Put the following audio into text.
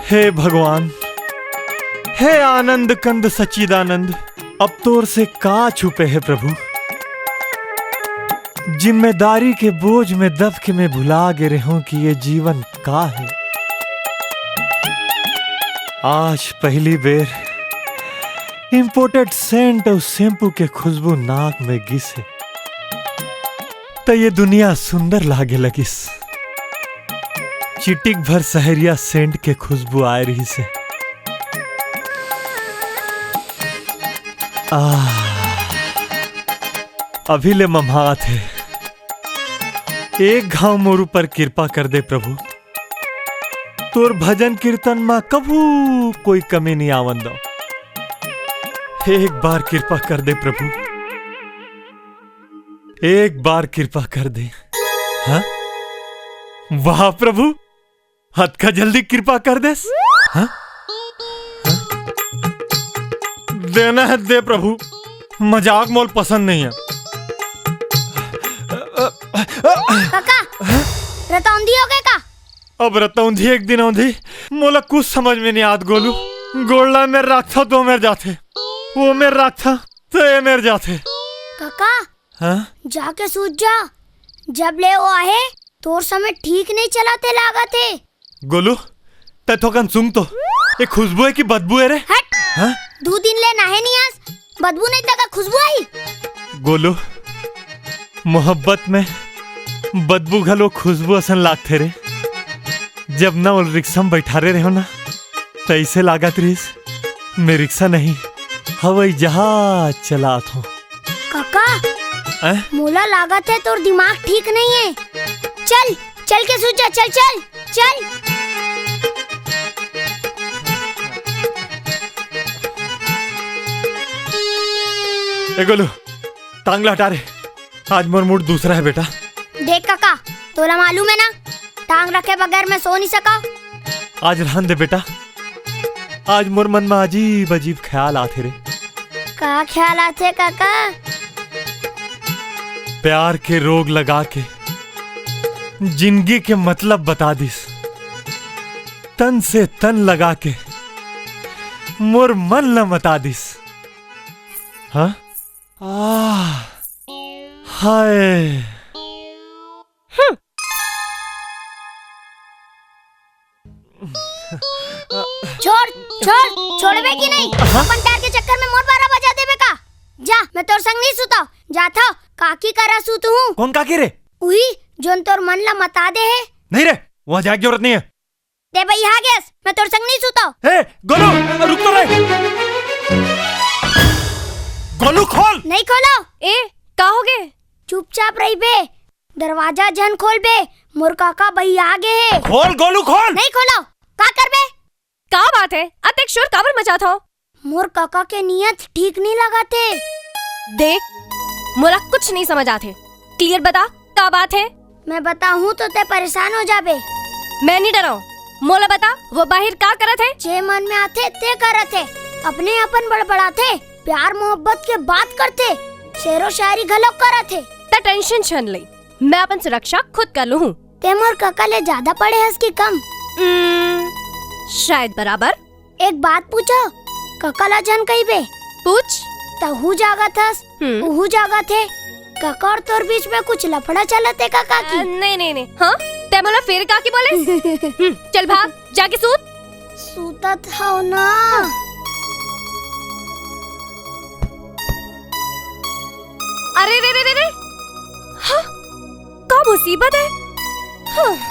हे भगवान, हे आनंद कंद सच्चिदानंद, अब तोर से का छुपे है प्रभु। जिम्मेदारी के बोझ में दब के मैं भुला गे रहूं कि ये जीवन का है। आज पहली बेर इंपोर्टेड सेंट और शैम्पू के खुशबू नाक में घिसे तो ये दुनिया सुंदर लागे लगिस। चिटिक भर सहरिया सेंट के खुशबू आए रही से। अभी ले मम्हात है। एक घाव मोर ऊपर कृपा कर दे प्रभु। तोर भजन कीर्तन में कभू कोई कमी नहीं आवन दो। एक बार कृपा कर दे प्रभु, एक बार कृपा कर दे। हाँ? वाह प्रभु, हद का जल्दी कृपा कर दे। हाँ? देना है दे प्रभु, मजाक मोल पसंद नहीं है। काका, रतौंधी हो गए का? अब रतौंधी एक दिन औंधी मोला कुछ समझ में नहीं आत गोलू। गोल्ला मेरे राखा तो मेरे जाते, वो मेरे राखा तो ये मेरे जाते। काका, हाँ? जाके सूझ जा। जब ले वो आए तोर समय ठीक नहीं चलाते लागते। गोलू ते थोकन सुन तो, ये खुशबू है कि बदबू है रे? हट। हाँ? 2 दिन ले नहे नहीं आज, बदबू नहीं तका खुशबू आई। गोलू मोहब्बत में बदबू घलो खुशबू असन लागते रे। जब ना वो रिक्शा में बैठा रहे हो ना तो ऐसे लागत रहीस मैं रिक्शा नहीं हवाई जहाज चलात हूँ। काका, मोला लागत है तोर दिमाग ठीक नहीं है। चल चल के सूझ जा, चल चल चल। ए गोलू टांगला हटा रे, आज मोर मूड दूसरा है बेटा। देख काका, तोला मालूम है ना टांग रखे बगैर मैं सो नहीं सका। आज रहन दे बेटा, आज मोर मन में अजीब अजीब ख्याल आते रे। का ख्याल आते काका? प्यार के रोग लगा के जिंदगी के मतलब बता दिस। तन से तन लगा के मोर मन न मता दिस। हाँ? हाय। छोड़ छोड़ छोड़बे की नहीं? अपन टार के चक्कर में मोर 12 बजा देबे का? जा, मैं तोर संग नहीं सुता। जाथा काकी करा सूत हूँ। कौन काकी रे? उही जोन तोर मन ला मता दे है। नहीं रे, वहाँ जाए की जरूरत नहीं है। दे भाई यहाँ गैस, मैं तोर संग नहीं सुता। हे गोलू, रुक तो रे। गोलू खोल। नहीं खोलो। ए का हो गए? चुपचाप रही बे, दरवाजा जन खोल बे, मोर काका भई आगे है। खोल गोलू खोल। नहीं खोलो। का कर बे? का बात है? अतेक शोर काबर मचा था? मोर काका के नियत ठीक नहीं लगाते। देख, मोला कुछ नहीं समझ आते। क्लियर बता, का बात है? मैं बताऊँ तो ते परेशान हो जाबे। मैं नहीं डराऊं। मोला बता, वो बाहर का करत है? जे मन में आते ते करत है। अपने अपन बड़बड़ाते, प्यार मोहब्बत के बात करते, शेरो शायरी घलोक करत है। ता टेंशन छन लई, मैं अपन सुरक्षा खुद कर लूँ। ते मोर काका ले ज्यादा पड़े हस की कम? शायद बराबर। एक बात पूछो, काका ला जन कही बे? पूछ। तहू जागत हस, उहू जागत है। काका और तोर बीच में कुछ लफड़ा चलत है काका की? नहीं नहीं नहीं। हाँ? ते मोला फिर का की बोले? चल भाग, जाके सूत। सूतत हो ना। अरे रे रे रे रे, हाँ, का मुसीबत है? हाँ, हाँ?